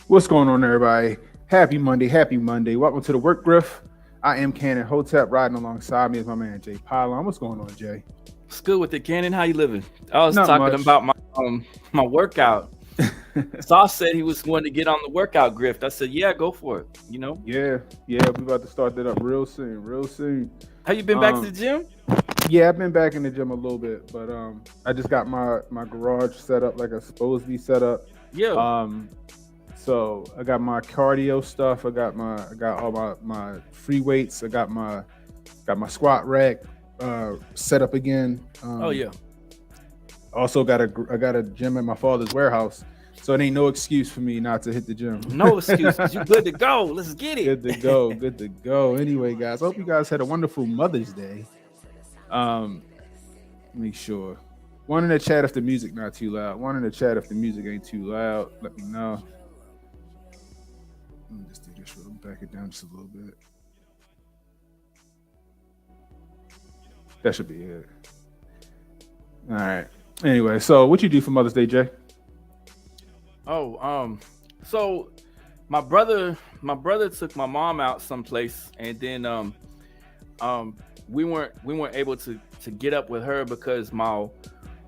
What's going on, everybody? Happy Monday, happy Monday. Welcome to the Work Griff. I am Cannon Hotep. Riding alongside me is my man Jay Pylon. What's going on, Jay? What's good with it, Cannon? How you living? I was Not talking much. about my workout. Sauce said he was going to get on the workout grift. I said, yeah, go for it. Yeah, we about to start that up real soon, real soon. How you been back to the gym? Yeah, I've been back in the gym a little bit, but I just got my garage set up like it's supposed to be set up. Yeah. So I got my cardio stuff. I got all my free weights. I got my squat rack set up again. Oh yeah. Also I got a gym at my father's warehouse, so it ain't no excuse for me not to hit the gym. No excuses. You good to go. Let's get it. Good to go. Anyway, guys, I hope you guys had a wonderful Mother's Day. Make sure. One in the chat if the music not too loud. One in the chat if the music ain't too loud. Let me know. Let me just do this real. Back it down just a little bit. That should be it. All right. Anyway, so what you do for Mother's Day, Jay? So my brother took my mom out someplace, and then we weren't able to get up with her because my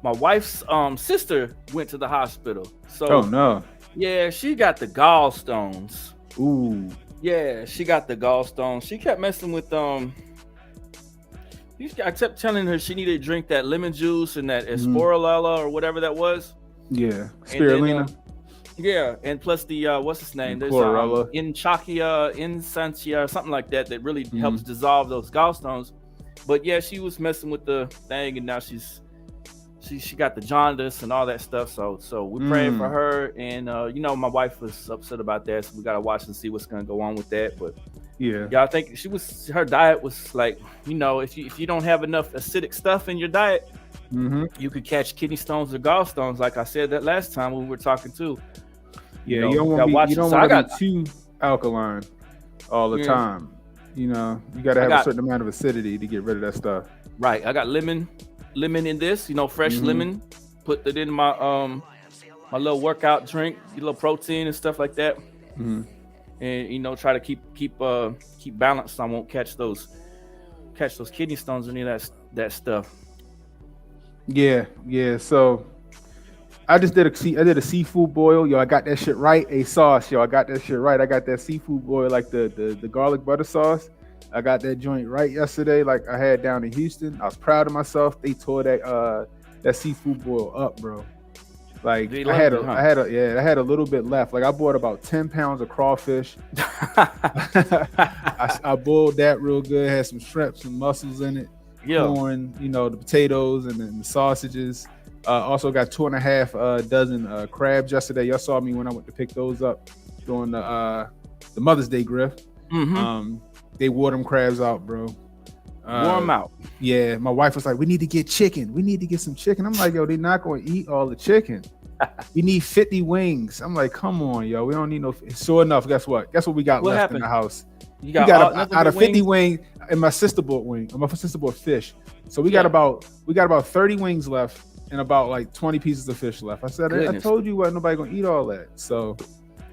wife's sister went to the hospital. So Oh no. yeah, she got the gallstones. Ooh. Yeah, she got the gallstones. She kept messing with I kept telling her she needed to drink that lemon juice and that Esporella or whatever that was. Yeah, spirulina. Yeah, and plus the what's his name? There's Chlorella. Insantia, something like that really helps dissolve those gallstones. But yeah, she was messing with the thing, and now she got the jaundice and all that stuff. So we praying for her, and my wife was upset about that, so we gotta watch and see what's gonna go on with that. But yeah, I think her diet was like, if you don't have enough acidic stuff in your diet, you could catch kidney stones or gallstones. Like I said that last time when we were talking too. Yeah, you don't want to be too alkaline all the time. You got to have a certain amount of acidity to get rid of that stuff. Right. I got lemon in this, fresh lemon. Put it in my my little workout drink, a little protein and stuff like that. And try to keep balance so I won't catch those kidney stones or any of that stuff. Yeah. So I did a seafood boil, yo. I got that shit right. A sauce, yo. I got that shit right. I got that seafood boil, like the garlic butter sauce. I got that joint right yesterday, like I had down in Houston. I was proud of myself. They tore that seafood boil up, bro. Like I had a little bit left. Like I bought about 10 pounds of crawfish. I boiled that real good. Had some shrimp, some mussels in it. Yeah. Corn, the potatoes and then the sausages. Also got 2.5 dozen crabs yesterday. Y'all saw me when I went to pick those up during the Mother's Day griff. They wore them crabs out, bro. Wore them out. Yeah, my wife was like, "We need to get chicken. We need to get some chicken." I'm like, "Yo, they're not going to eat all the chicken. We need 50 wings." I'm like, "Come on, yo, we don't need no." Sure enough, guess what? Guess what we got left in the house? You got out of 50 wings, and my sister bought fish. So we got about 30 wings left. And about like 20 pieces of fish left. I said, I told you what, nobody gonna eat all that. So,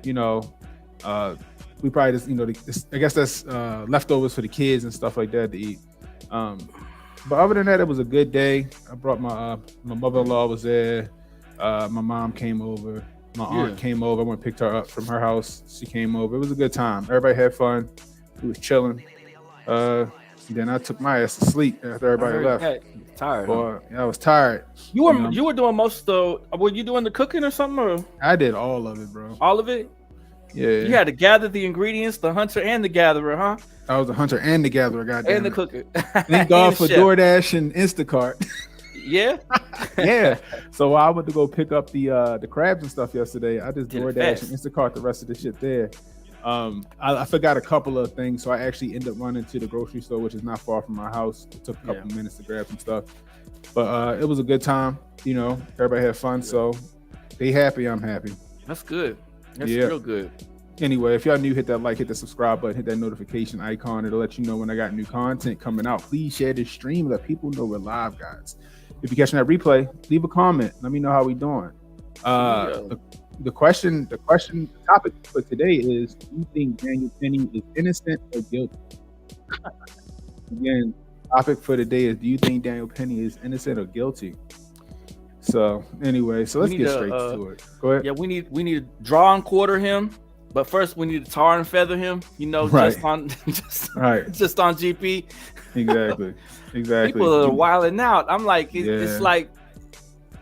we probably just, I guess that's leftovers for the kids and stuff like that to eat. But other than that, it was a good day. I brought my mother-in-law was there. My mom came over. My aunt came over. I went and picked her up from her house. She came over. It was a good time. Everybody had fun. We was chilling. Then I took my ass to sleep after everybody left. Tired. Boy, I was tired. You were doing most of the. Were you doing the cooking or something? Or? I did all of it, bro. All of it? Yeah. You had to gather the ingredients, the hunter and the gatherer, huh? I was the hunter and the gatherer, goddamn. And the cooker. Thank God for DoorDash and Instacart. Yeah. Yeah. So I went to go pick up the crabs and stuff yesterday. I just DoorDash and Instacart the rest of the shit there. I forgot a couple of things, so I actually ended up running to the grocery store, which is not far from my house. It took a couple minutes to grab some stuff, but it was a good time. Everybody had fun, so they happy, I'm happy. That's good. That's real good. Anyway, if y'all new, hit that like, hit the subscribe button, hit that notification icon. It'll let you know when I got new content coming out. Please share this stream, let people know we're live, guys. If you're catching that replay, leave a comment. Let me know how we doing. the topic for today is: do you think Daniel Penny is innocent or guilty? Again, topic for today is: do you think Daniel Penny is innocent or guilty? So anyway, so let's get straight to it. Go ahead. Yeah, we need to draw and quarter him, but first we need to tar and feather him. Right. Just on right. just on GP. Exactly. People are wilding out. I'm like, it's like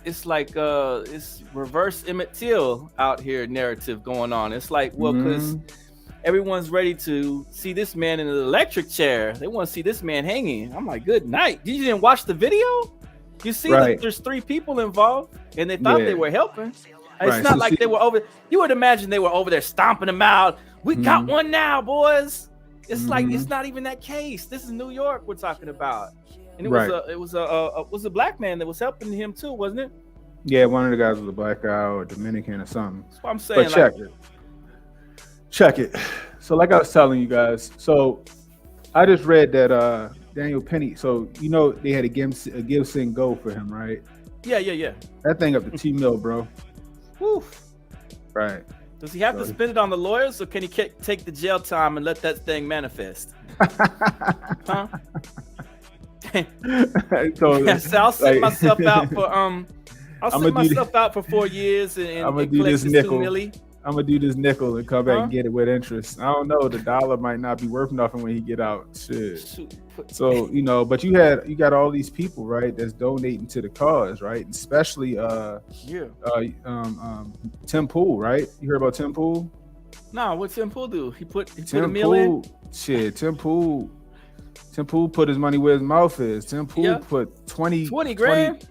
it's reverse Emmett Till out here narrative going on. It's like, well, because everyone's ready to see this man in an electric chair. They want to see this man hanging. I'm like, good night. You didn't watch the video? You see that there's 3 people involved, and they thought they were helping. It's not like they were over. You would imagine they were over there stomping them out. We got one now, boys. It's like it's not even that case. This is New York we're talking about, and it was a black man that was helping him too, wasn't it? Yeah, one of the guys was a black guy or a Dominican or something. That's what I'm saying. But check it. So, like I was telling you guys, so I just read that Daniel Penny. So they had a Gibson Go for him, right? Yeah. That thing up to $2 million, bro. Woo. Right. Does he have to spend it on the lawyers, or can he take the jail time and let that thing manifest? Huh? So I'll sit myself out for out for 4 years and I'm gonna do this nickel. I'm gonna do this nickel and come back and get it with interest. I don't know. The dollar might not be worth nothing when he get out. Shit. So but you got all these people, right, that's donating to the cause, right? And especially Tim Pool, right? You heard about Tim Pool? No, what Tim Pool do? He put $1 million. Shit, Tim Pool put his money where his mouth is. Tim Pool put 20 grand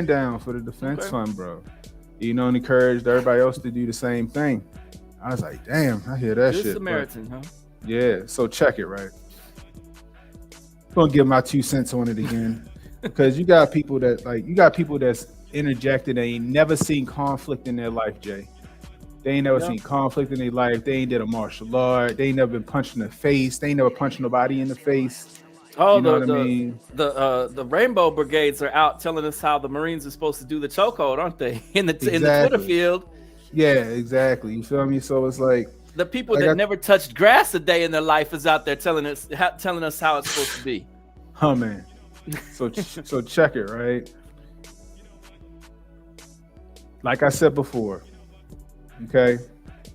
down for the defense fund, bro. And encouraged everybody else to do the same thing. I was like, damn, I hear that shit. Samaritan, huh? Yeah, so check it, right? I'm gonna give my 2 cents on it again. Because you got people that's interjected and ain't never seen conflict in their life, Jay. They ain't never seen conflict in their life. They ain't did a martial art. They ain't never been punched in the face. They ain't never punched nobody in the face. Oh, the Rainbow Brigades are out telling us how the Marines are supposed to do the chokehold, aren't they? In the Twitter field. Yeah, exactly. You feel me? So it's like the people that never touched grass a day in their life is out there telling us how it's supposed to be. Oh man. So check it, right? Like I said before. Okay.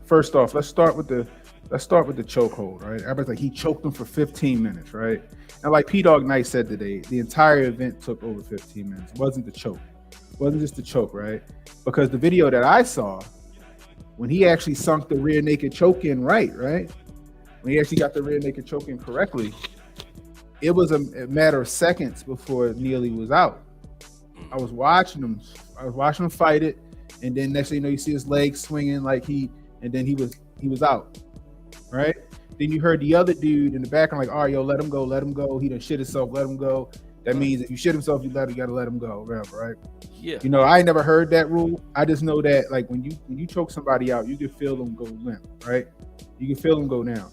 First off, let's start with the chokehold, right? Everybody's like, he choked him for 15 minutes, right? And like P-Dog Knight said today, the entire event took over 15 minutes. It wasn't the choke. It wasn't just the choke, right? Because the video that I saw, when he actually sunk the rear naked choke in right? When he actually got the rear naked choke in correctly, it was a matter of seconds before Neely was out. I was watching him fight it, and then next thing you know, you see his legs swinging and then he was out, right? Then you heard the other dude in the background like, all right, yo, let him go. He done shit himself, let him go. That means if you shit himself, you gotta let him go, whatever, right? Yeah. I ain't never heard that rule. I just know that like when you choke somebody out, you can feel them go limp, right? You can feel them go down.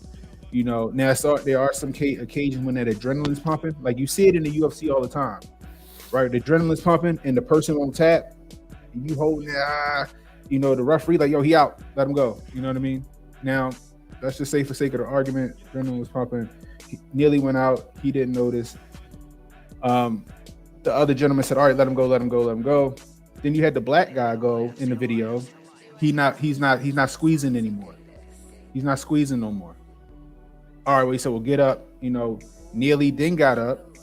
Now there are some occasions when that adrenaline's pumping. Like you see it in the UFC all the time, right? The adrenaline's pumping and the person won't tap, and you holding it. The referee like, yo, he out, let him go. You know what I mean? Now, let's just say for sake of the argument, adrenaline was pumping. He nearly went out. He didn't notice. The other gentleman said, all right, let him go. Then you had the black guy go in the video. He's not squeezing anymore. He's not squeezing no more. All right, well, he said, well, get up. Neely then got up.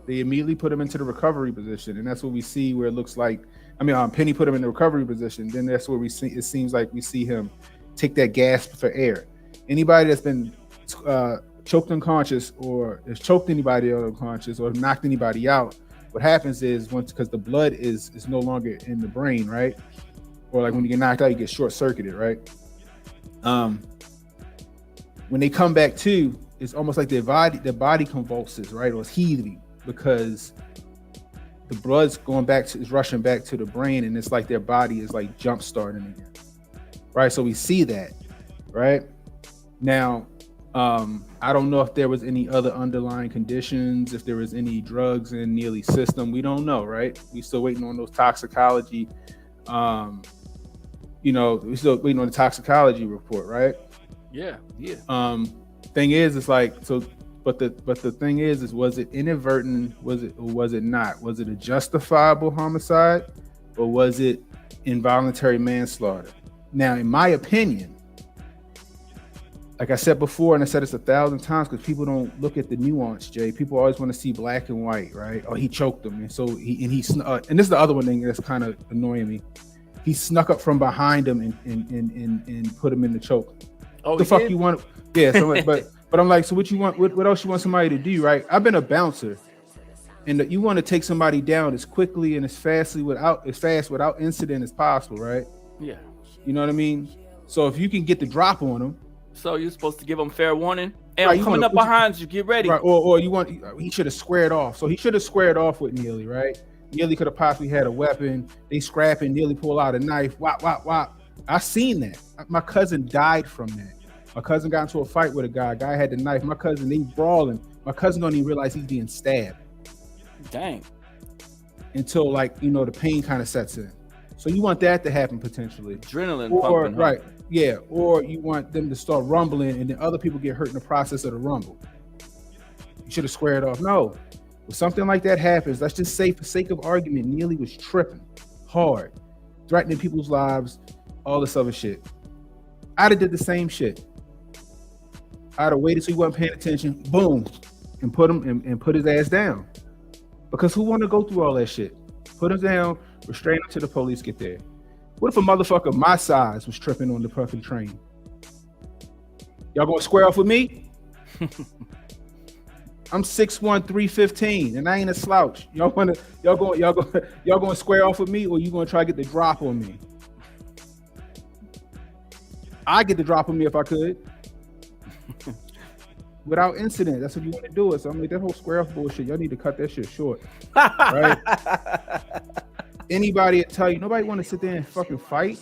They immediately put him into the recovery position. And that's what we see where it looks like, Penny put him in the recovery position. Then that's where it seems like we see him take that gasp for air. Anybody that's been choked unconscious or has choked anybody unconscious or knocked anybody out, what happens is because the blood is no longer in the brain, right? Or like when you get knocked out, you get short-circuited, right? When they come back to, it's almost like their body convulses, right? Or it's heaving because the blood's is rushing back to the brain, and it's like their body is like jump starting again, right? So we see that, right? Now, I don't know if there was any other underlying conditions, if there was any drugs in Neely's system. We don't know, right? We still waiting on those toxicology, we still waiting on the toxicology report, right? Yeah. Thing is, it's like so. But the thing is was it inadvertent? Was it not? Was it a justifiable homicide, or was it involuntary manslaughter? Now, in my opinion, like I said before, and I said this 1,000 times, because people don't look at the nuance, Jay. People always want to see black and white, right? Oh, he choked him, and so and this is the other one thing that's kind of annoying me. He snuck up from behind him and put him in the choke. Oh, the fuck did? You want? Yeah, so but I'm like, so what you want? What else you want somebody to do, right? I've been a bouncer, and you want to take somebody down as quickly and as fast without incident as possible, right? Yeah. You know what I mean? So if you can get the drop on them, so you're supposed to give them fair warning. And right, coming up behind you, get ready. Right, or you want? He should have squared off. So he should have squared off with Neely, right? Neely could have possibly had a weapon. They scrapping. Neely pull out a knife. Wop wop wop. I seen that. My cousin died from that. My cousin got into a fight with a guy. Guy had the knife. My cousin, they brawling. My cousin don't even realize he's being stabbed. Dang. Until the pain kind of sets in. So you want that to happen potentially. Adrenaline pumping. Right. Yeah. Or you want them to start rumbling and then other people get hurt in the process of the rumble. You should have squared off. No. When something like that happens, let's just say for sake of argument, Neely was tripping hard, threatening people's lives, all this other shit. I'd have did the same shit. I'd have waited till he wasn't paying attention, boom, and put him and put his ass down. Because who want to go through all that shit? Put him down, restrain him till the police get there. What if a motherfucker my size was tripping on the fucking train? Y'all gonna square off with me? I'm 6'1", 315, and I ain't a slouch. Y'all gonna square off with me, or you gonna try to get the drop on me? I get the drop on me if I could. Without incident. That's what you want to do. So I mean, that whole square off bullshit, y'all need to cut that shit short. Right? Anybody will tell you, nobody want to sit there and fucking fight.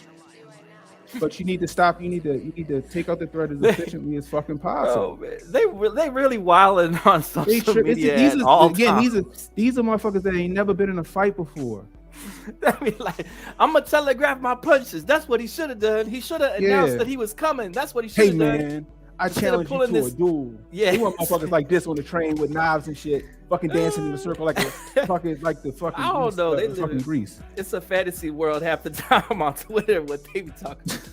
But you need to stop. You need to take out the threat as efficiently as fucking possible. Oh, man. They really wilding on social media. These are motherfuckers that ain't never been in a fight before. I mean, like, I'm gonna telegraph my punches. That's what he should have done. He should have announced that he was coming. That's what he should have done. Hey man, I challenge you to a duel. Yeah, you want motherfuckers like this on the train with knives and shit, fucking dancing in a circle like the fucking I don't know. They fucking Grease. It's a fantasy world half the time on Twitter. What they be talking about.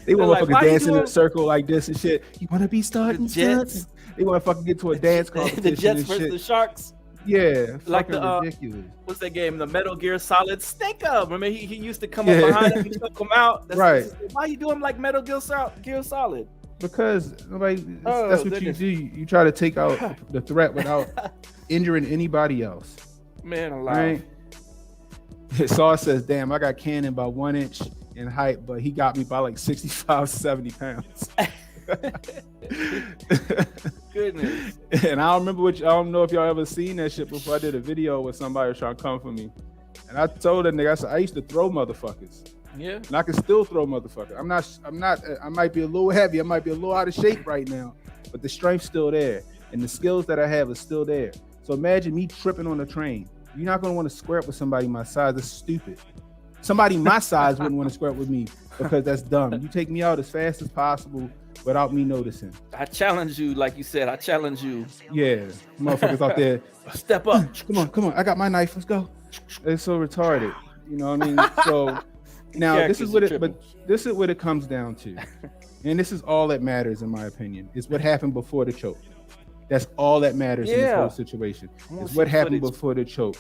They want motherfuckers dancing in a circle like this and shit. You want to be starting Jets? They want to fucking get to a dance competition. The Jets versus the Sharks. Yeah, like the ridiculous. What's that game? The Metal Gear Solid Snake Up. Remember, he used to come up behind him and choke him out. Right. Why you do him like Metal Gear Solid? Because that's what you do. You try to take out the threat without injuring anybody else. Man alive. Right? Saw says, "Damn, I got Cannon by 1 inch in height, but he got me by like 65, 70 pounds." Goodness. And I don't know if y'all ever seen that shit before. I did a video where somebody was trying to come for me, and I told that nigga, I said, I used to throw motherfuckers. Yeah. And I can still throw motherfuckers. I might be a little heavy, I might be a little out of shape right now, but the strength's still there, and the skills that I have are still there. So imagine me tripping on a train. You're not gonna want to square up with somebody my size. That's stupid. Somebody my size wouldn't want to square up with me because that's dumb. You take me out as fast as possible without me noticing. I challenge you, like you said. I challenge you. Yeah, motherfuckers out there. Step up. Come on. I got my knife. Let's go. It's so retarded. You know what I mean? So now this is what it comes down to, and this is all that matters in my opinion. Is what happened before the choke. That's all that matters in this whole situation. Is what happened before the choke.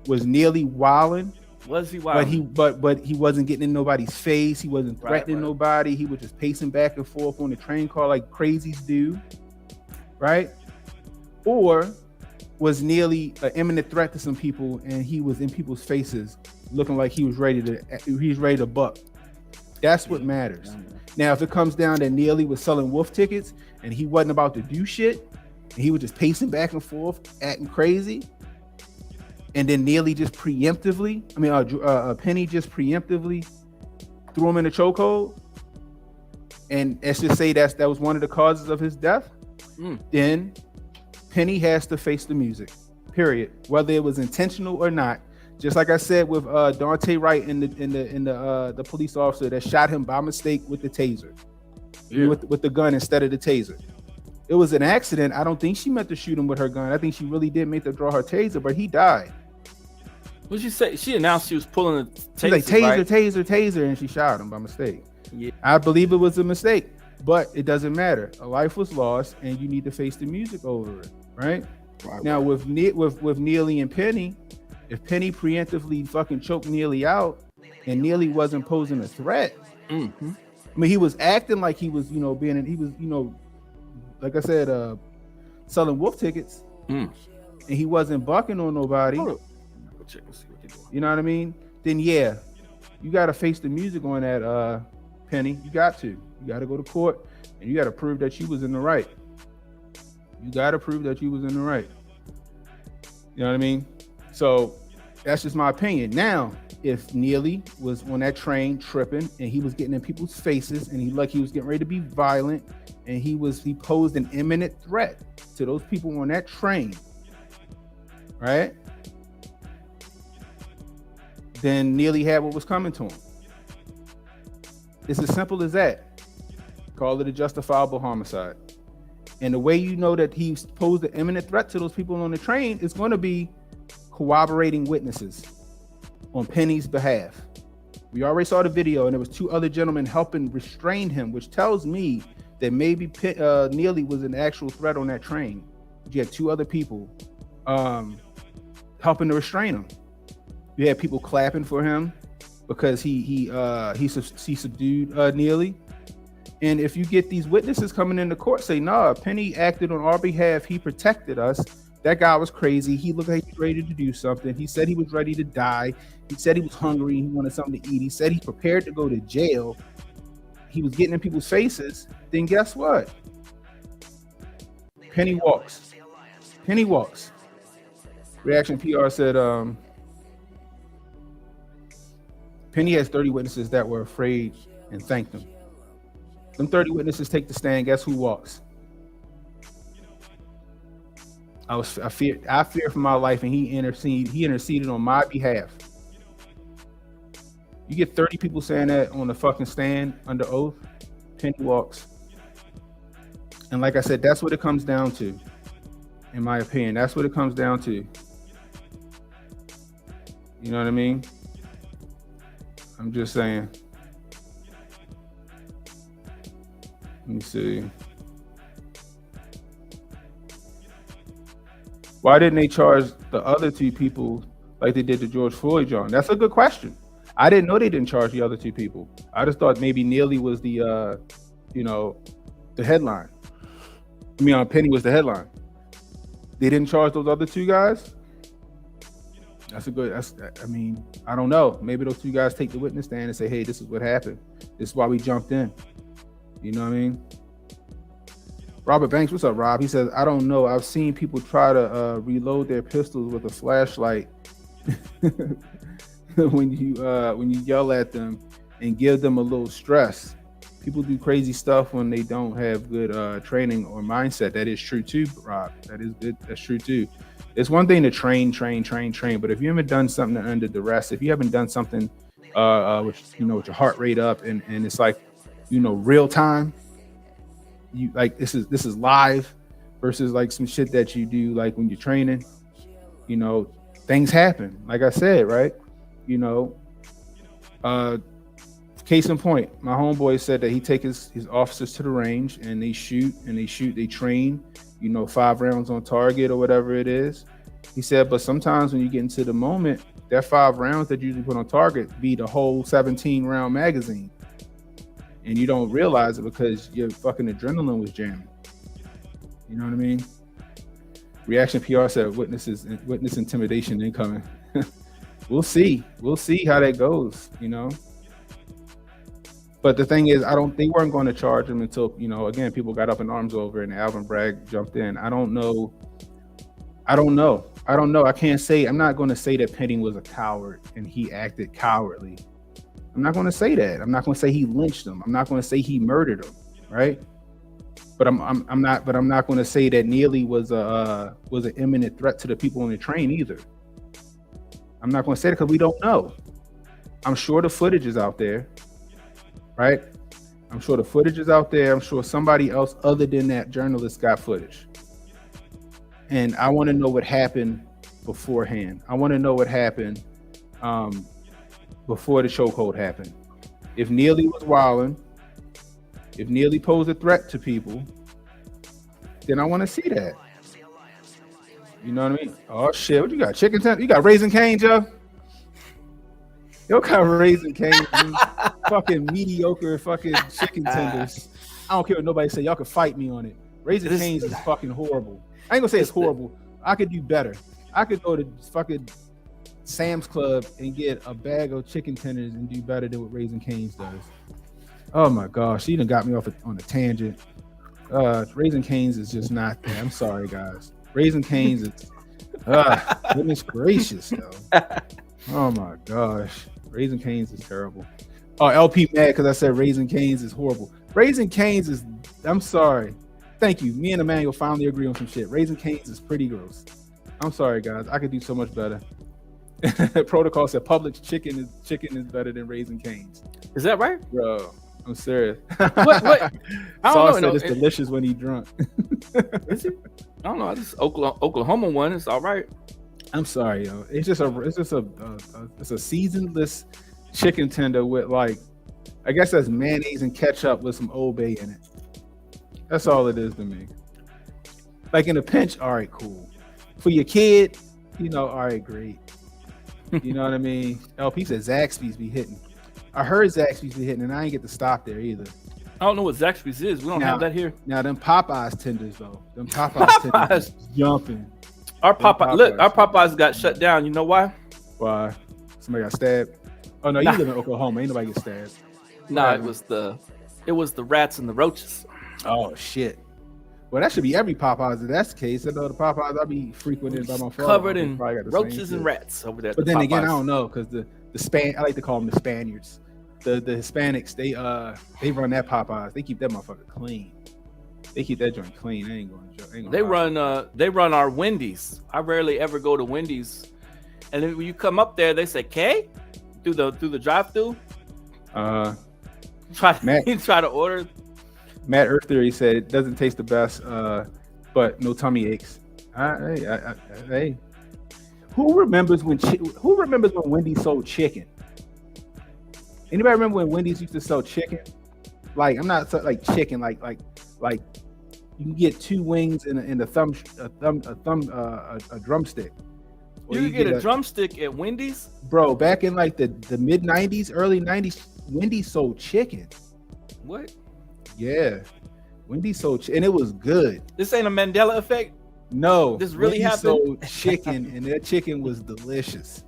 Was Neely wilding? Was he wild? But he wasn't getting in nobody's face. He wasn't threatening nobody. He was just pacing back and forth on the train car like crazies do, right? Or was Neely an imminent threat to some people, and he was in people's faces, looking like he was ready to buck? That's what matters. Now, if it comes down that Neely was selling wolf tickets and he wasn't about to do shit, and he was just pacing back and forth, acting crazy. And then Neely just Penny just preemptively threw him in a chokehold. And let's just say that was one of the causes of his death. Then Penny has to face the music, period. Whether it was intentional or not, Just like I said with Dante Wright and the police officer that shot him by mistake with the taser, with the gun instead of the taser. It was an accident. I don't think she meant to shoot him with her gun. I think she really did make to draw her taser, but he died. What'd she say? She announced she was pulling a taser. She's like, taser, right? taser, and she shot him by mistake. Yeah. I believe it was a mistake, but it doesn't matter. A life was lost, and you need to face the music over it, right? Now with Neely and Penny, if Penny preemptively fucking choked Neely out, and Neely wasn't posing a threat, I mean, he was acting like he was, like I said, selling wolf tickets, and he wasn't bucking on nobody. You know what I mean? Then yeah, you got to face the music on that, Penny. You got to go to court, and you got to prove that you was in the right. You got to prove that you was in the right. You know what I mean? So that's just my opinion. Now, if Neely was on that train tripping and he was getting in people's faces and he was getting ready to be violent and he posed an imminent threat to those people on that train, right? Then Neely had what was coming to him. It's as simple as that. Call it a justifiable homicide. And the way you know that he posed an imminent threat to those people on the train is going to be corroborating witnesses on Penny's behalf. We already saw the video, and there was two other gentlemen helping restrain him, which tells me that maybe Neely was an actual threat on that train. You had two other people helping to restrain him. You had people clapping for him because he subdued Neely. And if you get these witnesses coming into court say, nah, Penny acted on our behalf, he protected us. That guy was crazy. He looked like he was ready to do something. He said he was ready to die. He said he was hungry. He wanted something to eat. He said he prepared to go to jail. He was getting in people's faces. Then guess what? Penny walks. Penny walks. Reaction PR said, Penny has 30 witnesses that were afraid and thanked him. Them 30 witnesses take the stand. Guess who walks? I fear for my life, and he interceded on my behalf. You get 30 people saying that on the fucking stand under oath, Penny walks. And like I said, that's what it comes down to, in my opinion. That's what it comes down to. You know what I mean? I'm just saying. Let me see. Why didn't they charge the other two people like they did to George Floyd, John? That's a good question. I didn't know they didn't charge the other two people. I just thought maybe Neely was the headline. Penny was the headline. They didn't charge those other two guys? I don't know. Maybe those two guys take the witness stand and say, hey, this is what happened. This is why we jumped in. You know what I mean? Robert Banks, what's up, Rob? He says, I don't know. I've seen people try to reload their pistols with a flashlight when you yell at them and give them a little stress. People do crazy stuff when they don't have good training or mindset. That is true too, Rob. That is good. That's true too. It's one thing to train, but if you haven't done something under duress, if you haven't done something with your heart rate up and it's like, real time, you like this is live versus like some shit that you do like when you're training, things happen. Like I said, right? Case in point, my homeboy said that he take his officers to the range and they train, 5 rounds on target or whatever it is. He said, but sometimes when you get into the moment, that 5 rounds that you usually put on target be the whole 17 round magazine. And you don't realize it because your fucking adrenaline was jamming. You know what I mean? Reaction PR said witness intimidation incoming. We'll see how that goes, But the thing is, they weren't going to charge him until, again, people got up in arms over it and Alvin Bragg jumped in. I don't know. I can't say, I'm not going to say that Penny was a coward and he acted cowardly. I'm not going to say that. I'm not going to say he lynched him. I'm not going to say he murdered him, right? But I'm not going to say that Neely was an imminent threat to the people on the train either. I'm not going to say it because we don't know. I'm sure the footage is out there, right? I'm sure the footage is out there. I'm sure somebody else other than that journalist got footage. And I want to know what happened beforehand. I want to know what happened before the chokehold happened. If Neely was wilding, if Neely posed a threat to people, then I want to see that. You know what I mean? Oh shit! What you got? Chicken tender? You got Raising Cane's, yo? Yo got Raising Cane's, fucking mediocre fucking chicken tenders. I don't care what nobody say. Y'all can fight me on it. Raising Cane's is fucking horrible. I ain't gonna say it's horrible. I could do better. I could go to fucking Sam's Club and get a bag of chicken tenders and do better than what Raising Cane's does. Oh my gosh, she done got me off on a tangent. Raising Cane's is just not there. I'm sorry, guys. Raising Cane's is goodness gracious, yo. Oh my gosh. Raising Cane's is terrible. Oh, LP mad because I said Raising Cane's is horrible. Raising Cane's is, I'm sorry. Thank you. Me and Emmanuel finally agree on some shit. Raising Cane's is pretty gross. I'm sorry, guys. I could do so much better. Protocol said Publix chicken is better than Raising Cane's. Is that right? Bro, I'm serious. What? I don't know. It's delicious when he's drunk. Is it? I don't know. This Oklahoma one is all right. I'm sorry, yo. It's just a seasonless chicken tender with like, I guess that's mayonnaise and ketchup with some Old Bay in it. That's all it is to me. Like in a pinch, all right, cool. For your kid, all right, great. You know what I mean? LP said Zaxby's be hitting. I heard Zaxby's be hitting, and I ain't get to stop there either. I don't know what Zaxby's is. We don't have that here. Now, them Popeyes tenders, though. Them Popeyes tenders jumping. Our Popeyes got shut down. You know why? Why? Somebody got stabbed? Oh, no, you live in Oklahoma. Ain't nobody get stabbed. Nah, it was the rats and the roaches. Oh, shit. Well, that should be every Popeyes if that's the case. I know the Popeyes I be frequented by my father. Covered in roaches and rats over there. But then again, I don't know because the I like to call them the Spaniards. The Hispanics, they run that Popeyes. They keep that motherfucker clean. They keep that joint clean. They run our Wendy's. I rarely ever go to Wendy's. And then when you come up there, they say, "K?" through the drive-through. Try to order. Matt Earth Theory said it doesn't taste the best, but no tummy aches. Hey, who remembers when Wendy's sold chicken? Anybody remember when Wendy's used to sell chicken? Like, I'm not like chicken, like you can get 2 wings and a drumstick. You can get a drumstick at Wendy's? Bro, back in like the mid 90s, early 90s, Wendy's sold chicken. What? Yeah. Wendy's sold and it was good. This ain't a Mandela effect? No. This really happened? Sold chicken and their chicken was delicious.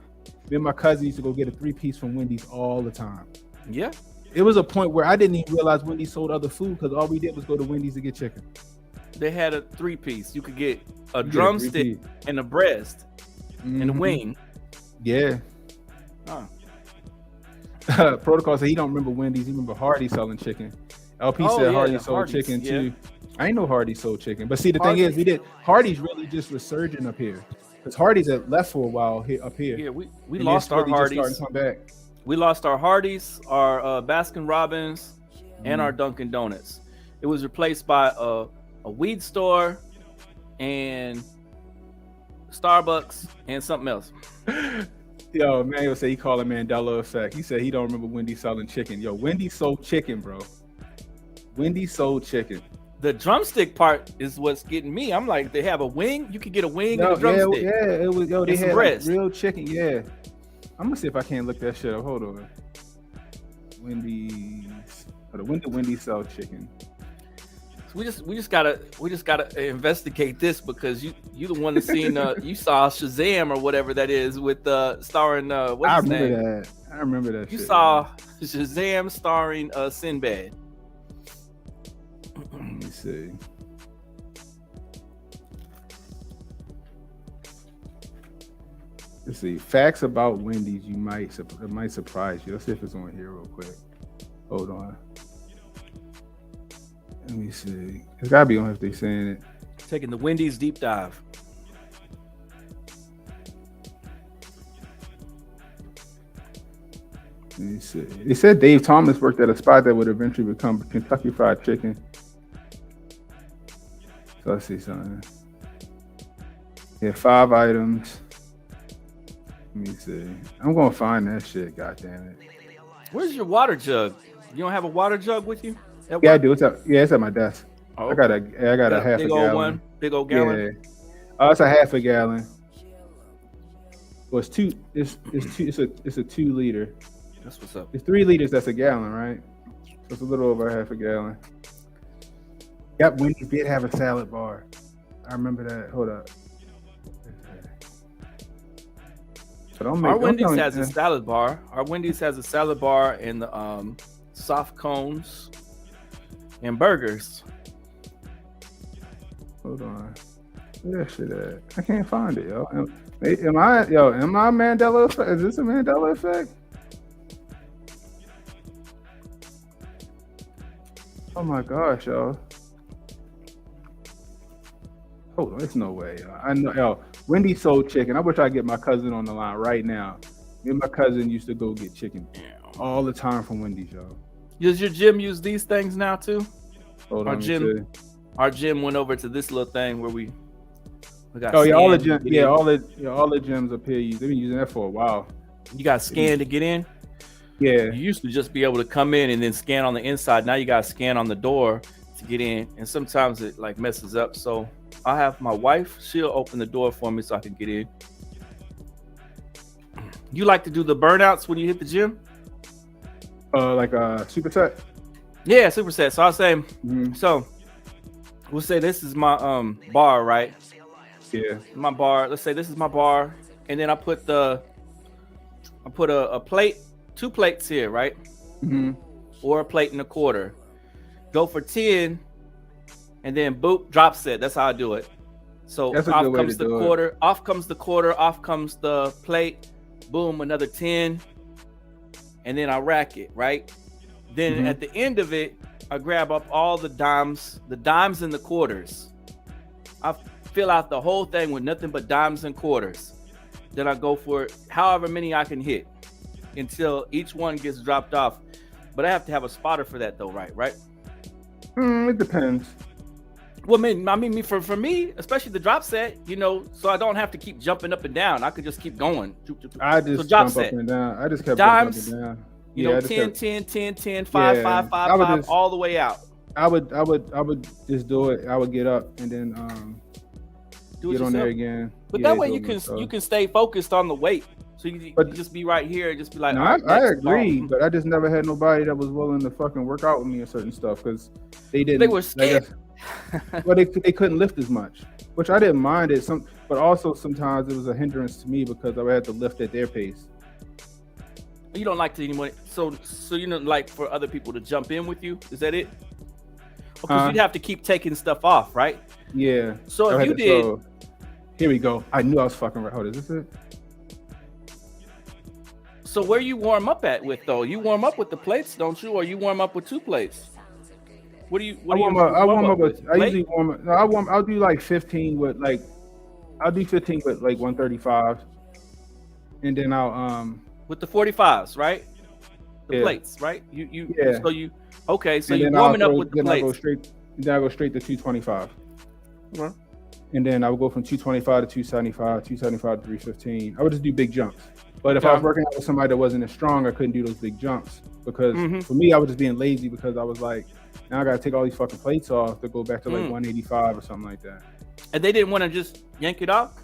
Me and my cousin used to go get a 3-piece from Wendy's all the time. Yeah. It was a point where I didn't even realize Wendy's sold other food because all we did was go to Wendy's to get chicken. They had a 3-piece. You could get a drumstick and a breast and a wing. Yeah. Protocol said he don't remember Wendy's. He remember Hardee's selling chicken. LP said Hardee's sold chicken too. I ain't know Hardee's sold chicken. But see, the thing is, Hardee's really just resurging up here. Because Hardee's had left for a while up here. Yeah, we lost our Hardee's. We lost our Hardee's, our Baskin Robbins, and our Dunkin' Donuts. It was replaced by a weed store and Starbucks and something else. Yo, Manuel said he called it Mandela effect. He said he don't remember Wendy's selling chicken. Yo, Wendy's sold chicken, bro. Wendy's sold chicken. The drumstick part is what's getting me. I'm like, they have a wing. You could get a wing and a drumstick. Yeah, it was. Yo, they had like real chicken. Yeah, I'm gonna see if I can't look that shit up. Hold on. Wendy's. When did Wendy's sell chicken? So we just gotta investigate this because you the one that seen you saw Shazam or whatever that is with starring what's his name? I remember that. You saw Shazam starring Sinbad. Let me see. Let's see. Facts about Wendy's it might surprise you. Let's see if it's on here real quick. Hold on. Let me see. It's gotta be on if they're saying it. Taking the Wendy's deep dive. They said Dave Thomas worked at a spot that would eventually become Kentucky Fried Chicken. So let's see something. Yeah, 5 items. Let me see. I'm gonna find that shit. God damn it. Where's your water jug? You don't have a water jug with you? Yeah, I do. It's at my desk. Oh, I got a half a gallon. Big old gallon. Yeah. Oh, it's a half a gallon. Well, it's two. It's a 2 liter. That's what's up. It's 3 liters. That's a gallon, right? So it's a little over a half a gallon. Yep, Wendy's did have a salad bar. I remember that. Hold up. Our Wendy's has a salad bar. Our Wendy's has a salad bar and the soft cones and burgers. Hold on. Where that shit at? I can't find it, yo. Am I Mandela effect? Is this a Mandela effect? Oh my gosh, yo. Hold on, there's no way, yo. I know, yo. Wendy's sold chicken. I wish I could get my cousin on the line right now. Me and my cousin used to go get chicken all the time from Wendy's, yo. Does your gym use these things now too? Hold on, our gym went over to this little thing where we got. Oh yeah, all the gyms up here. They've been using that for a while. You got scanned to get in. Yeah. You used to just be able to come in and then scan on the inside. Now you got to scan on the door to get in, and sometimes it like messes up. So I have my wife. She'll open the door for me so I can get in. You like to do the burnouts when you hit the gym? Like a superset? Yeah, superset. So I'll say, so we'll say this is my bar, right? Yeah. My bar. Let's say this is my bar, and then I put a plate, 2 plates here, right? Mm-hmm. Or a plate and a quarter. Go for 10, and then boop, drop set. That's how I do it. So off comes the quarter, off comes the quarter, off comes the plate, boom, another 10, and then I rack it, right? Then at the end of it, I grab up all the dimes and the quarters. I fill out the whole thing with nothing but dimes and quarters. Then I go for however many I can hit until each one gets dropped off. But I have to have a spotter for that though, right? It depends. Well, I mean, for me, especially the drop set, so I don't have to keep jumping up and down. I could just keep going. I just jump up and down. I just kept jumping up and down. 10, 5, 5, 5, all the way out. I would just do it. I would get up and then get on there again. But that way you can stay focused on the weight. So you just be right here and just be like, no, I agree, but I just never had nobody that was willing to fucking work out with me or certain stuff because they were scared. Well, they couldn't lift as much, which I didn't mind it. But also sometimes it was a hindrance to me because I had to lift at their pace. You don't like to anymore. So like for other people to jump in with you. Is that it? Because you'd have to keep taking stuff off, right? Yeah. So if you did, here we go. I knew I was fucking right. Hold on, is this it? So where you warm up at with though? You warm up with the plates, don't you? Or you warm up with 2 plates? What do you? I warm up with. I usually warm up. No, I'll do like 15 with like. I'll do 15 with like 135, and then I'll with the 45s, right? The plates, right? You. Yeah. So you. Okay, so you're warming up with the plates. Then I go straight to 225. Right. And then I would go from 225 to 275, 275 to 315. I would just do big jumps. But if I was working out with somebody that wasn't as strong, I couldn't do those big jumps because for me, I was just being lazy because I was like, now I got to take all these fucking plates off to go back to like 185 or something like that. And they didn't want to just yank it off?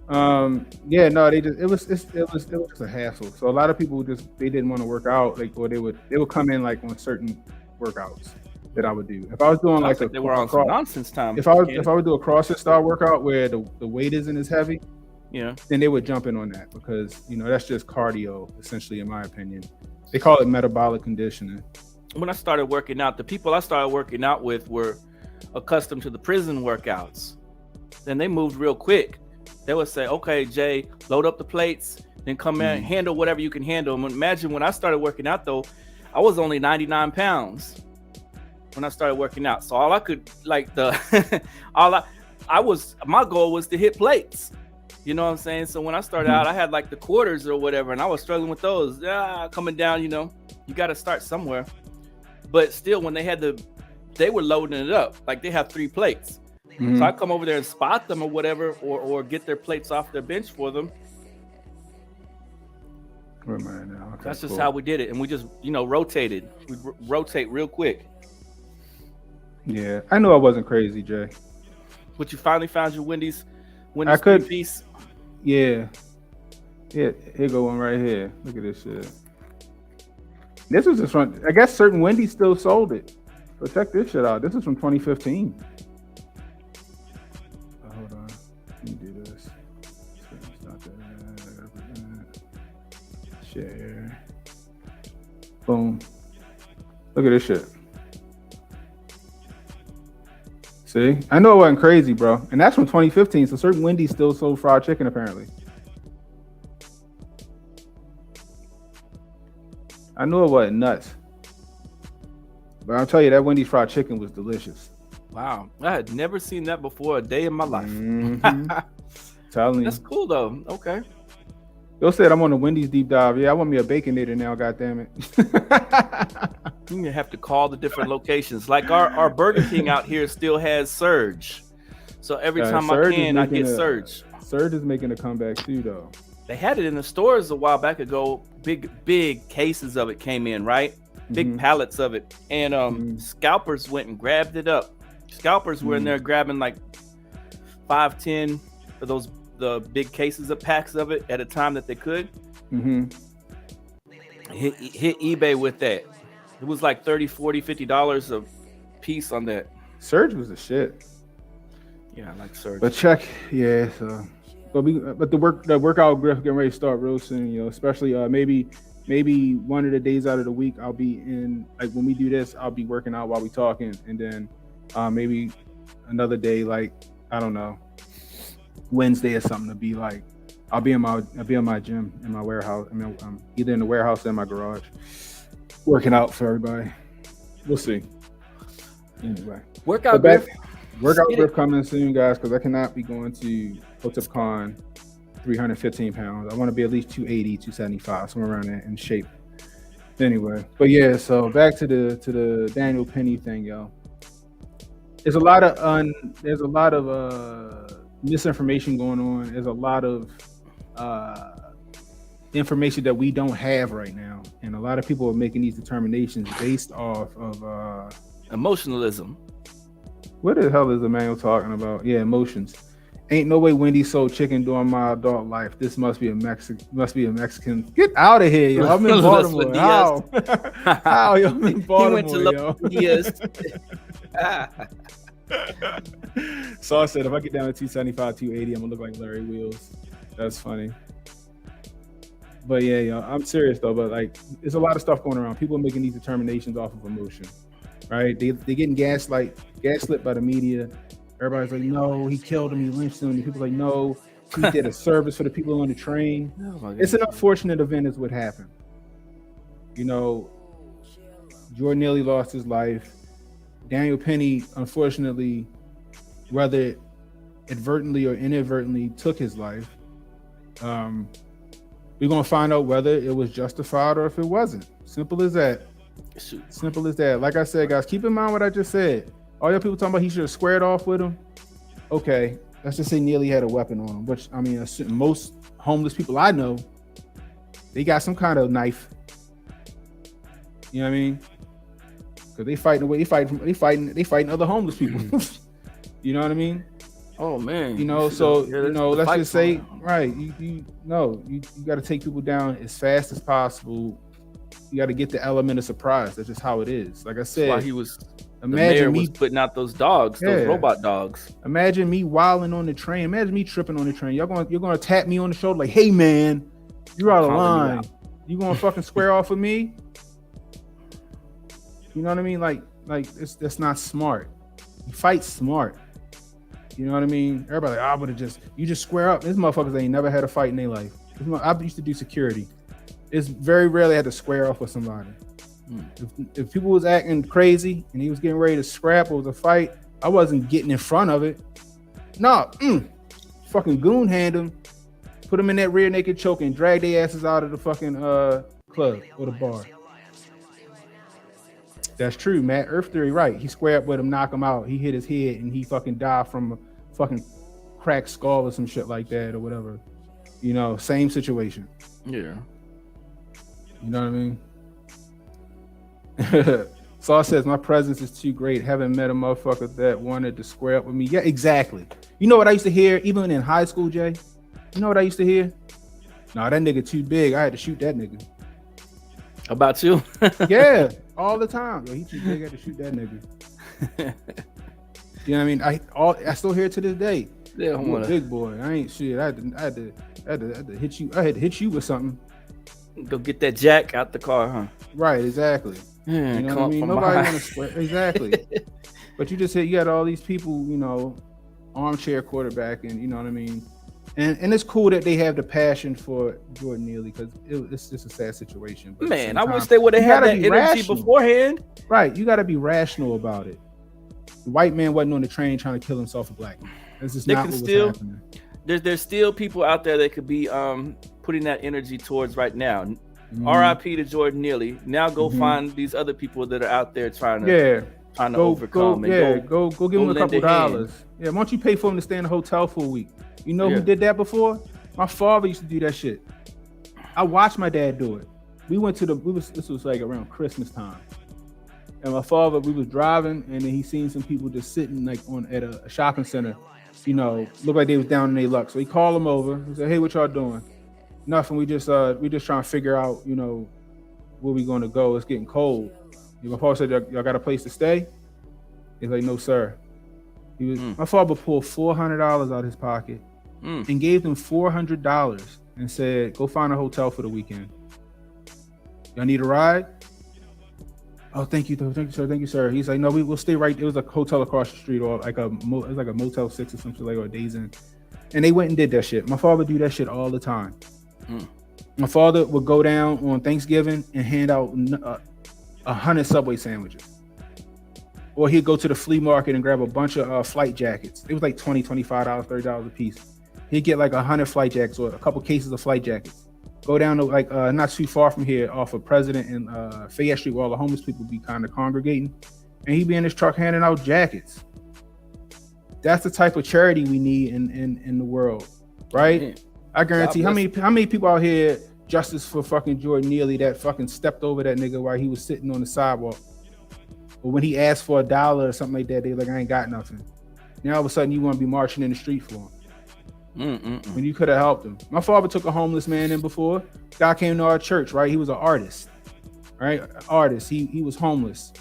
Yeah, no, it was just a hassle. So a lot of people they didn't want to work out, like, or they would come in like on certain workouts that I would do. If I was doing like they were on some nonsense time. If I would do a CrossFit style workout where the weight isn't as heavy, then they would jump in on that because that's just cardio essentially, in my opinion. They call it metabolic conditioning. When I started working out, the people I started working out with were accustomed to the prison workouts. Then they moved real quick. They would say, okay, Jay, load up the plates, then come in, handle whatever you can handle. Imagine when I started working out though, I was only 99 pounds when I started working out. So all I could my goal was to hit plates. You know what I'm saying? So when I started out, I had like the quarters or whatever, and I was struggling with those. Coming down, you got to start somewhere. But still, when they were loading it up. Like they have 3 plates. So I come over there and spot them or whatever, or get their plates off their bench for them. Okay, that's just how we did it, and we just rotated. We rotate real quick. Yeah, I knew I wasn't crazy, Jay. But you finally found your Wendy's piece. Yeah, here go one right here. Look at this shit. This was just from, I guess certain Wendy's still sold it. So check this shit out. This is from 2015. Hold on, let me do this. Stop that. Share. Boom. Look at this shit. See, I know it wasn't crazy, bro. And that's from 2015. So certain Wendy's still sold fried chicken, apparently. I knew it wasn't nuts. But I'll tell you, that Wendy's fried chicken was delicious. Wow. I had never seen that before a day in my life. Telling you. That's cool, though. Okay. Yo said I'm on the Wendy's deep dive. Yeah, I want me a Baconator now, goddammit. You're gonna have to call the different locations. Like our Burger King out here still has Surge. So every time I get Surge. Surge is making a comeback too, though. They had it in the stores a while back ago. Big cases of it came in, right? Big pallets of it. And scalpers went and grabbed it up. Scalpers were in there grabbing like 5-10 of the big cases of packs of it at a time that they could. Hit eBay with that. It was like $30, $40, $50 a piece on that. Surge was the shit. Yeah, I like Surge. But check, yeah. So, but the workout getting ready to start real soon. Especially maybe one of the days out of the week I'll be in. Like when we do this, I'll be working out while we talking, and then maybe another day, like I don't know, Wednesday or something, to be like I'll be in my gym in my warehouse. I mean, either in the warehouse or in my garage, working out for everybody. We'll see. Anyway, workout grip coming soon, guys, because I cannot be going to Hotep Con 315 pounds. I want to be at least 280, 275, somewhere around there in shape. Anyway, but yeah, so back to the Daniel Penny thing, yo. There's a lot of misinformation going on. There's a lot of information that we don't have right now, and a lot of people are making these determinations based off of emotionalism. What the hell is Emmanuel talking about? Yeah, emotions. Ain't no way Wendy sold chicken during my adult life. This must be a Mexican. Get out of here, yo. I'm in Baltimore. How? How? Yo, I'm in Baltimore, yo. So I said, if I get down to 275, 280, I'm gonna look like Larry Wheels. That's funny. But yeah, yo, I'm serious though. But like, there's a lot of stuff going around. People are making these determinations off of emotion, right? They're getting gaslit by the media. Everybody's like, no, he killed him, he lynched him. And people are like, no, he did a service for the people on the train. It's an unfortunate event is what happened. Jordan nearly lost his life. Daniel Penny, unfortunately, whether advertently or inadvertently, took his life. We're going to find out whether it was justified or if it wasn't. Simple as that. Simple as that. Like I said, guys, keep in mind what I just said. All your people talking about he should have squared off with him. Okay, let's just say Neely had a weapon on him, which I mean, most homeless people I know, they got some kind of knife. You know what I mean? Because they fighting other homeless people. You know what I mean? Oh man. Let's just say, right? You got to take people down as fast as possible. You got to get the element of surprise. That's just how it is. Like I said, that's why the mayor was putting out those dogs, those robot dogs. Imagine me wilding on the train. Imagine me tripping on the train. You're gonna tap me on the shoulder like, "Hey man, you're out of line. You gonna fucking square off with me?" You know what I mean? Like that's not smart. You fight smart. You know what I mean? Everybody like, I would have you just square up. These motherfuckers ain't never had a fight in their life. I used to do security. It's very rarely I had to square off with somebody. If people was acting crazy and he was getting ready to scrap or was a fight, I wasn't getting in front of it. No, Fucking goon hand them, put them in that rear naked choke and drag their asses out of the fucking club or the bar. That's true, Matt. Earth Theory, right. He squared up with him, knock him out. He hit his head and he fucking died from a fucking cracked skull or some shit like that or whatever. You know, same situation. Yeah. You know what I mean? Saul says, my presence is too great. Haven't met a motherfucker that wanted to square up with me. Yeah, exactly. You know what I used to hear even in high school, Jay? You know what I used to hear? Nah, that nigga too big. I had to shoot that nigga. About you? Yeah, all the time. Yo, he too big. I had to shoot that nigga. You know what I mean? I still hear it to this day. Yeah, I'm a big boy. I ain't shit. I had to hit you. I had to hit you with something. Go get that jack out the car, huh? Right, exactly. You know what I mean? Nobody want to swear. Exactly. But you just said you got all these people, you know, armchair quarterback, and you know what I mean. And it's cool that they have the passion for Jordan Neely because it's just a sad situation. But man, I wish they would have had that energy beforehand. Right, you got to be rational about it. The white man wasn't on the train trying to kill himself a black man. This is not what was happening. There's still people out there that could be putting that energy towards right now. R.I.P. to Jordan Neely. Now go find these other people that are out there trying to overcome. Go give him a couple dollars. Yeah, why don't you pay for him to stay in a hotel for a week? You know who did that before? My father used to do that shit. I watched my dad do it. This was like around Christmas time. And my father, we was driving, and then he seen some people just sitting like at a shopping center, you know, looked like they was down in their luck. So he called them over. He said, "Hey, what y'all doing?" Nothing. We just trying to figure out, you know, where we gonna go. It's getting cold. And my father said, "Y'all got a place to stay?" He's like, "No, sir." My father pulled $400 out of his pocket and gave them $400 and said, "Go find a hotel for the weekend. Y'all need a ride?" "Oh, thank you, sir. Thank you, sir." He's like, "No, we'll stay right." It was a hotel across the street, or like it was like a Motel 6 or something like, or a Days Inn. And they went and did that shit. My father do that shit all the time. My father would go down on Thanksgiving and hand out 100 Subway sandwiches. Or he'd go to the flea market and grab a bunch of flight jackets. It was like $20, $25, $30 a piece. He'd get like 100 flight jackets or a couple cases of flight jackets. Go down to like not too far from here off of President and Fayette Street where all the homeless people be kind of congregating. And he'd be in his truck handing out jackets. That's the type of charity we need in the world, right? Man. I guarantee how many people out here justice for fucking Jordan Neely that fucking stepped over that nigga while he was sitting on the sidewalk. Or when he asked for $1 or something like that, they like, "I ain't got nothing." Now all of a sudden you want to be marching in the street for him. When you could have helped him. My father took a homeless man in before. Guy came to our church, right? He was an artist, right? Artist. He was homeless.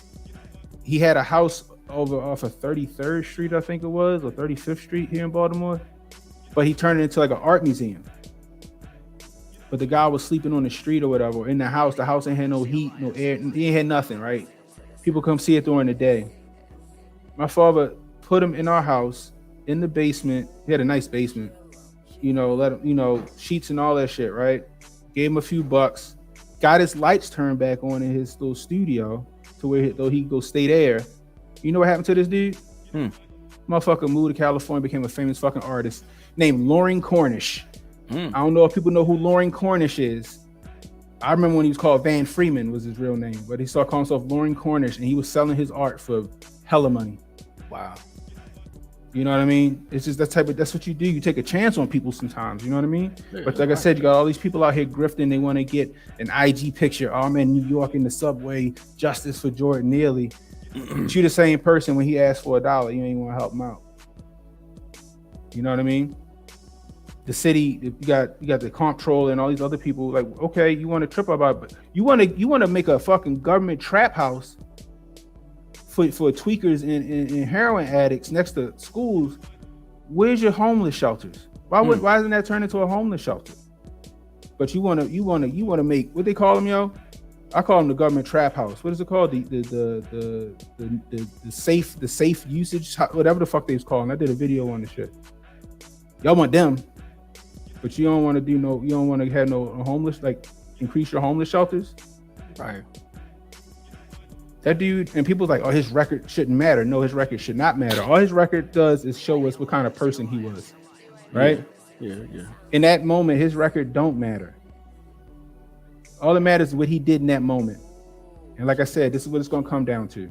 He had a house over off of 33rd Street, I think it was, or 35th Street here in Baltimore. But he turned it into like an art museum. But the guy was sleeping on the street or whatever, in the house. The house ain't had no heat, no air. He ain't had nothing, right? People come see it during the day. My father put him in our house, in the basement. He had a nice basement. You know, let him, you know, sheets and all that shit, right? Gave him a few bucks. Got his lights turned back on in his little studio to where he could go stay there. You know what happened to this dude? Motherfucker moved to California, became a famous fucking artist named Loring Cornish. I don't know if people know who Loring Cornish is. I remember when he was called Van Freeman was his real name, but he started calling himself Loring Cornish, and he was selling his art for hella money. Wow. You know what I mean? It's just that's what you do. You take a chance on people sometimes, you know what I mean? Yeah, but like I said, you got all these people out here grifting. They want to get an IG picture. Oh, I'm in New York in the subway, justice for Jordan Neely. But you the same person when he asked for $1, you ain't want to help him out. You know what I mean? The city, you got the comptroller and all these other people. Like, okay, you want to trip about, but you want to make a fucking government trap house for tweakers and heroin addicts next to schools. Where's your homeless shelters? Why doesn't that turn into a homeless shelter? But you want to make, what they call them, yo? I call them the government trap house. What is it called? The safe usage, whatever the fuck they was calling. I did a video on the shit. Y'all want them, but you don't want to you don't want to have no homeless, like increase your homeless shelters. Right. That dude, and people's like, oh, his record shouldn't matter. No, his record should not matter. All his record does is show us what kind of person he was. right? Yeah. In that moment, his record don't matter. All that matters is what he did in that moment. And like I said, this is what it's going to come down to.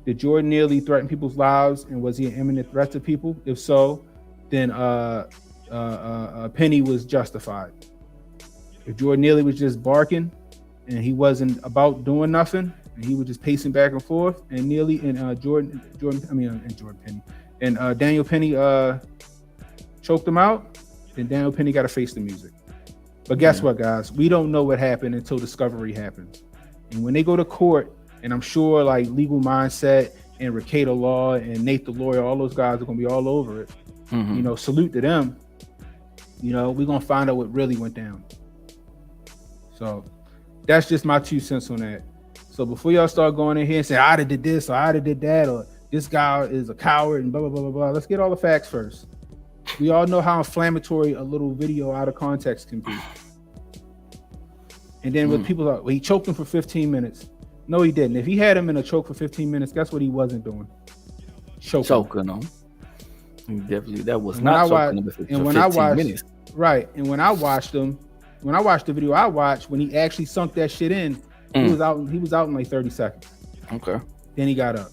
Did Jordan Neely threaten people's lives, and was he an imminent threat to people? If so, then Penny was justified. If Jordan Neely was just barking and he wasn't about doing nothing, and he was just pacing back and forth, and Neely and Daniel Penny choked him out, then Daniel Penny got to face the music. But guess what, guys? We don't know what happened until discovery happens. And when they go to court, and I'm sure like Legal Mindset and Ricada Law and Nate the Lawyer, all those guys are going to be all over it. Salute to them. We're going to find out what really went down. So that's just my 2 cents on that. So before y'all start going in here and say, I'd have did this or I'd have did that, or this guy is a coward and blah, blah, blah, blah, blah. Let's get all the facts first. We all know how inflammatory a little video out of context can be. And then with people like, well, he choked him for 15 minutes. No, he didn't. If he had him in a choke for 15 minutes, guess what he wasn't doing? Choking him. Definitely, that was not choking him for 15 minutes. Right. And when I watched the video I watched, when he actually sunk that shit in, he was out in like 30 seconds. Okay. Then he got up.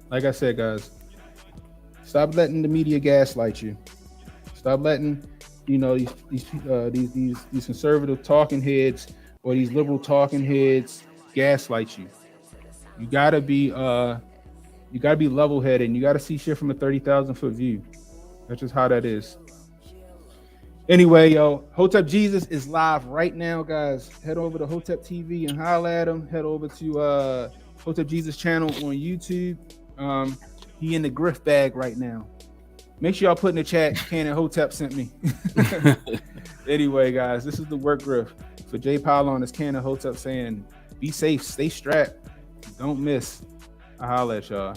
Like I said, guys, stop letting the media gaslight you. Stop letting, these conservative talking heads or these liberal talking heads gaslight you. You gotta be level-headed, and you gotta see shit from a 30,000-foot view. That's just how that is. Anyway, Hotep Jesus is live right now, guys. Head over to Hotep TV and holla at him. Head over to Hotep Jesus channel on YouTube. He in the grift bag right now. Make sure y'all put in the chat, Canon Hotep sent me. Anyway, guys, this is the work grift. For Jay Pylon, it's Canon Hotep saying, be safe, stay strapped, don't miss. I holla at y'all.